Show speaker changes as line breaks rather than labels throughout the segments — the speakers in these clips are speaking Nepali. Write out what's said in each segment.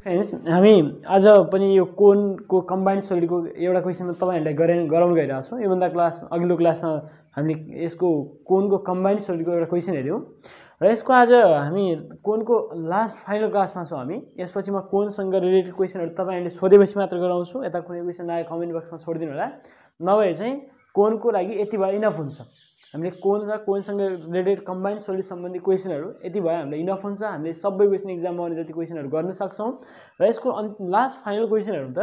फ्रेन्ड्स हामी आज पनि यो कोनको कम्बाइन्ड सोलिडको एउटा क्वेसन तपाईहरुलाई गराउन गइरहेको छौं। योभन्दा अघिल्लो क्लासमा हामीले यसको कोनको कम्बाइन्ड सोलिडको एउटा क्वेसन हेर्यौं र यसको आज हामी कोनको लास्ट फाइनल क्लासमा छौं हामी। यसपछि म कोनसँग रिलेटेड क्वेसनहरु तपाईहरुले सोधेपछि मात्र गराउँछु। यता कुनै क्वेसन आए कमेन्ट बक्समा छोडिदिनु होला, नभए चाहिँ कोनको लागि यति भए इनफ हुन्छ। हामीले कोनसँग रिलेटेड कम्बाइन्ड सोलिड सम्बन्धी क्वेसनहरु यति भए हामीले इनफ हुन्छ। हामीले सबै क्वेसन एक्जाममा आउने जति क्वेसनहरु गर्न सक्छौं। र यसको लास्ट फाइनल क्वेसनहरु त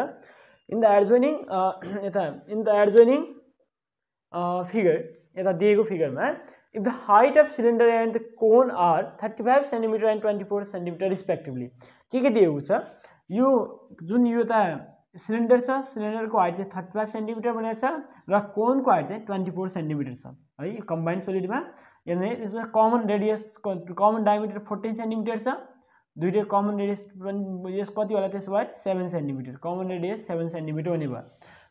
इन द एडजोइनिङ फिगर, यता दिएको फिगरमा if the height of cylinder and the cone are 35 cm and 24 cm respectively, के दिएको छ? यो जुन यो त सिलिन्डर छ, सिलिन्डरको हाइट चाहिँ 35 cm भनेको छ र कोनको हाइट चाहिँ 24 cm छ है। कम्बाइन्ड सोलिडमा यानी यसमा common radius, common diameter 14 cm छ। दुईटै कमन रेडियस यस कति होला? त्यसो भए 7 cm। कमन रेडियस 7 cm हुने भयो।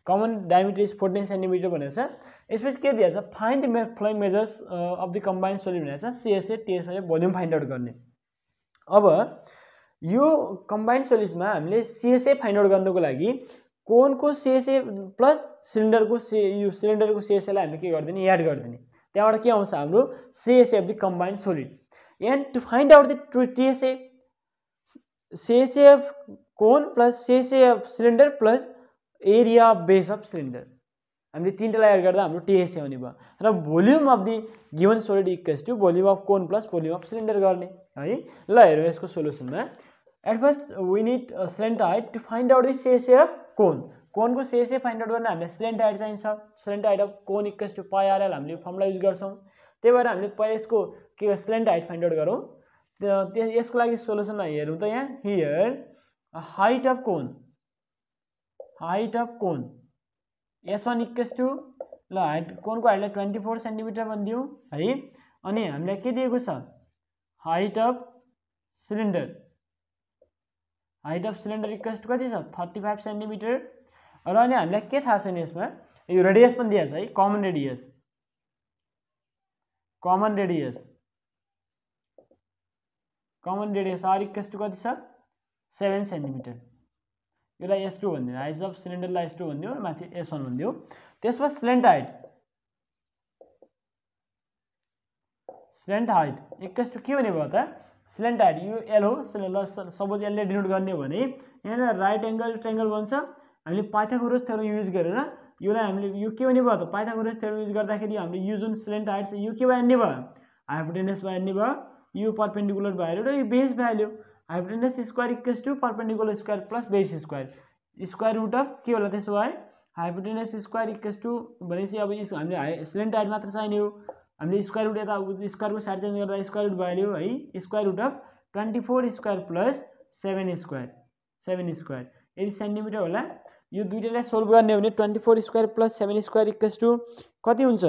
कमन डायमिटर इज 14 cm भनेको छ। यसपछि के दिएको छ? Find the following measures of the combined solid भनेको छ। CSA TSA volume find out गर्ने। अब यो कम्बाइन्ड सोलिड्समा हामीले सीएसए फाइन्ड आउट गर्नको लागि कोनको सीएसए प्लस सिलिन्डरको सीएसए लाई हामीले के गर्दिने? याड गर्दिने। त्यहाँबाट के आउँछ? हाम्रो CSA of the combined solid. And to find out the TSA, CSA of cone plus CSA of cylinder plus area of base of cylinder, हामीले तीनटालाई एड गर्दा हाम्रो टीएसए आउने भयो। र volume of the given solid equals to volume of cone plus volume of cylinder गर्ने है। ल हेरौँ यसको सोलुसनमा। At first we need cylinder height to find out the CSA of cone. कोनको CSA find out गर्न हामीले सिलिन्डर हाइट चाहिन्छ। Cylinder height of cone equals to pie RL हामीले फर्मुला युज गर्छौं। त्यही भएर हामीले पहिला यसको के सिलिन्डर हाइट फाइन्ड आउट गरौँ। यसको लागि सोलुसनमा हेरौँ त यहाँ here height of cone, height of cone S1 equals to ल हाइट कोनको हाइटलाई 24 cm भनिदियौ है। अनि हामीलाई के दिएको छ? Height of cylinder, height of cylinder equals to कति छ? 35 cm। र अनि हामीलाई के थाहा छैन यसमा? यो रेडियस पनि दिएको छ है, common radius, common radius, common radius R equals to कति छ? 7 cm। यसलाई S2 भनिदियो, हाइट अफ सिलिन्डरलाई S2 भनिदियो, माथि S1 भनिदियो। त्यसमा cylinder height, cylinder height equals to के हुने भयो त? सिलिन्डर हाइट यो L हो। सपोज L ले डिनोट गर्ने हो भने यहाँ राइट एंगल ट्रायंगल बन्छ। हामीले पाइथागोरस थ्योरम युज गरेर योलाई हामीले यो के हुने भयो त? पाइथागोरस थ्योरम युज गर्दाखेरि हामीले यो जुन सिलिन्डर हाइट छ यो के भइहाल्ने भयो? हाइपोटेनस भइहाल्ने भयो। यो परपेन्डिकुलर भएर र यो base value hypotenuse square equals to perpendicular square plus base square, square root of के होला त्यसो भए? हाइपोटेनस स्क्वायर इक्वल्स टु भनेपछि अब हामीले सिलिन्डर हाइट मात्र चाहिने हो। हामीले स्क्वायर रुट यता स्क्वायरको साइड चेन्ज गर्दा स्क्वायर रुट भ्याल्यु है। Square root of 24 square plus 7 square, 7 square यदि सेन्टिमिटर होला। यो दुईटालाई सोल्भ गर्ने हो भने 24 square plus 7 square equals to कति हुन्छ?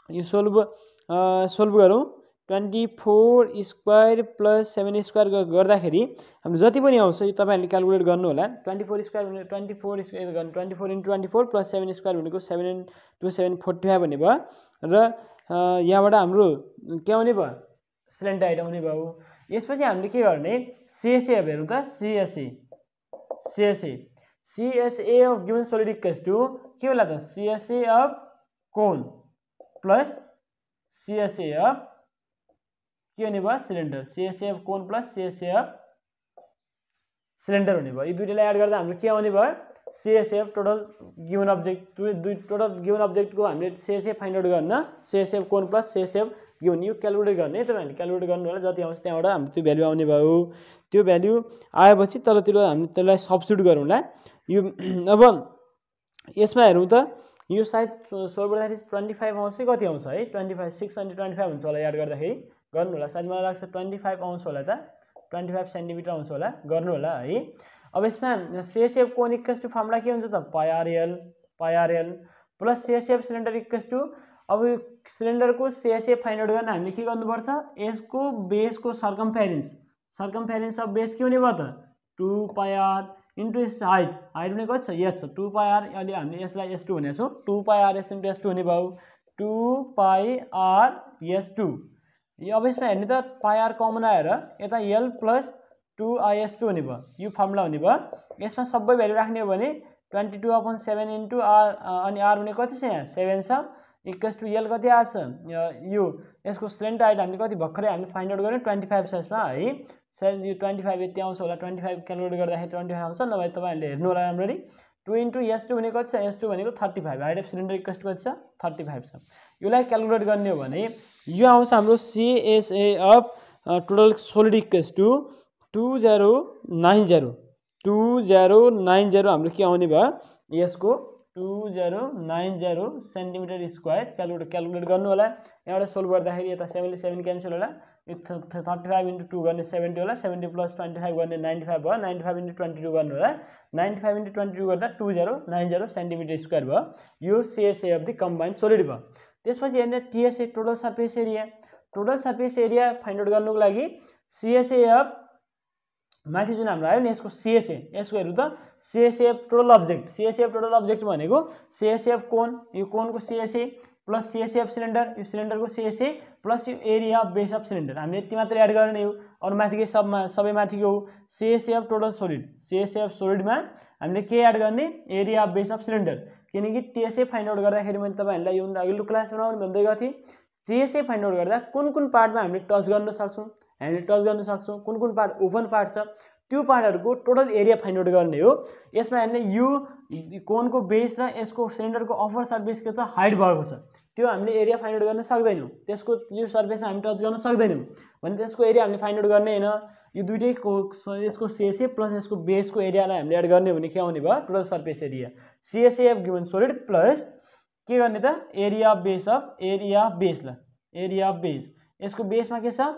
यो सोल्भ गरौँ। 24 स्क्वायर प्लस 7 स्क्वायर गर्दाखेरि हाम्रो जति पनि आउँछ यो तपाईहरुले क्याल्कुलेट गर्नु होला। 24 स्क्वायर भने 24 स्क्वायर 24 * 24 प्लस 7 स्क्वायर भनेको 7 * 2 = 7 45 भन्ने भयो। र यहाँबाट हाम्रो के आउने भयो? सिलिन्डर हाइट आउने भयो। यसपछि हामीले के गर्ने? सीएसए हेरौँ त। CSA of given solid equals to के होला त? CSA of cone plus CSA of के हुने भयो? Cylinder. CSA of cone plus CSA of cylinder हुने भयो। यी दुईटालाई एड गर्दा हाम्रो के आउने भयो? CSA of total given object. Total given अब्जेक्टको हामीले सीएसए फाइन्ड आउट गर्न CSA of cone plus CSA of given यो क्याल्कुलेट गर्ने। तपाईहरुले क्याल्कुलेट गर्नु होला। जति आउँछ त्यहाँबाट हाम्रो त्यो भ्यालु आउने भयो। त्यो भ्यालु आएपछि तलतिर हामी त्यसलाई सब्स्टिट्युट गरौँला। यो अब यसमा हेरौँ त यो साइड सोल्भ गर्दाखेरि 25 आउँछ कति आउँछ है? 25 6 अनि 25 हुन्छ होला याद गर्दाखेरि। गर्नु होला। सायद मलाई लाग्छ 25 आउँछ होला त, 25 cm आउँछ होला। गर्नु होला है। अब यसमा CSA of cone equals to formula के हुन्छ त? Pi RL plus CSA of cylinder equals to अब सिलिन्डरको सीएसए फाइन्ड आउट गर्न हामीले के गर्नुपर्छ? यसको बेसको सर्कमफेरेन्स अफ बेस के हुने भयो त? 2 पाई आर इन्टु यस हाइट। हाइट भने कति छ? यस छ 2 पाई आर। अहिले हामीले यसलाई S2 भनेको छौँ। 2 pi are S into S2 हुने भयो। 2 पाई आर S2। यो अब यसमा हेर्ने त पाई आर कमन आएर यता L प्लस 2is2 हुने भयो यो फर्मुला हुने भयो यसमा सबै भ्यालु राख्ने हो भने 22/7 इन्टु r अनि r भने कति छ यहाँ 7 छ इक्वल्स टु l कति आछ यो यसको सिलिन्डर हाइट हामीले कति भर्खरै हामीले फाइन्ड आउट गर्यौं 25 छ यसमा है सायद यो 25 यति आउँछ होला 25 क्याल्कुलेट गर्दाखेरि 25 आउँछ नभए तपाईहरुले हेर्नु होला राम्ररी 2 इन्टु s2 भनेको कति छ s2 भनेको 35 height of cylinder equals to कति छ 35 छ योलाई क्याल्कुलेट गर्ने हो भने यो आउँछ हाम्रो CSA of total solid equals to 2090 हाम्रो के आउने भयो यसको 2090 सेन्टिमिटर स्क्वायर क्याल्कुलेट गर्नु होला यहाँबाट सोल्भ गर्दाखेरि यता 77 क्यान्सल होला 35 इन्टु 2 गर्ने 70 होला 70 प्लस 25 गर्ने 95 भयो 95 इन्टु 22 गर्नु होला 95 इन्टु 22 गर्दा 2090 सेन्टिमिटर स्क्वायर भयो यो CSA of the combined solid भयो त्यसपछि हेर्ने TSA total surface area find out गर्नुको लागि CSA अफ माथि जुन हाम्रो आयो नि यसको CSA यसको हेरौँ त CSA अफ टोटल अब्जेक्ट भनेको CSA अफ कोन यो कोनको CSA plus CSA of cylinder यो सिलिन्डरको CSA प्लस यो area of base of cylinder हामीले यति मात्र एड गर्ने हो अरु माथिकै सबै माथिको हो CSA of total solid CSA of सोलिडमा हामीले के एड गर्ने area of base of cylinder किनकि TSA फाइन्ड आउट गर्दाखेरि मैले तपाईहरुलाई यो अघिल्लो क्लासमा पनि भन्दै गथे TSA फाइन्ड आउट गर्दा कुन पार्टमा हामीले टच गर्न सक्छौं कुन पार्ट ओपन पार्ट छ त्यो पार्टहरुको टोटल एरिया फाइन्ड आउट गर्ने हो यसमा हेर्ने यो कोनको बेस र यसको सिलिन्डरको अपर सर्फेसको त हाइट भएको छ त्यो हामीले एरिया फाइन्ड आउट गर्न सक्दैनौं त्यसको यो सर्फेसमा हामी टच गर्न सक्दैनौं भने त्यसको एरिया हामीले फाइन्ड आउट गर्ने हैन यो दुईटैको यसको CSA प्लस यसको बेसको एरियालाई हामीले एड गर्ने भने के आउने भयो total surface area CSA of given solid plus के गर्ने त एरिया अफ बेस यसको बेसमा के छ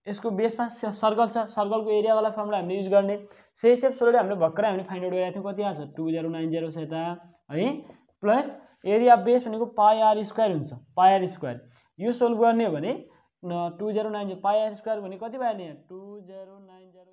यसको बेसमा सर्कल छ सर्कलको एरिया वाला फर्मुला हामीले युज गर्ने CSA अफ सोलिड हामीले भर्खरै हामीले फाइन्ड आउट गरेका थियौं कति आछ 2090 छ यता है प्लस एरिया अफ बेस भनेको पाई r स्क्वायर हुन्छ पाई r स्क्वायर यो सोल्भ गर्ने हो भने 2090 पाई r स्क्वायर भने कति भयो नि 2090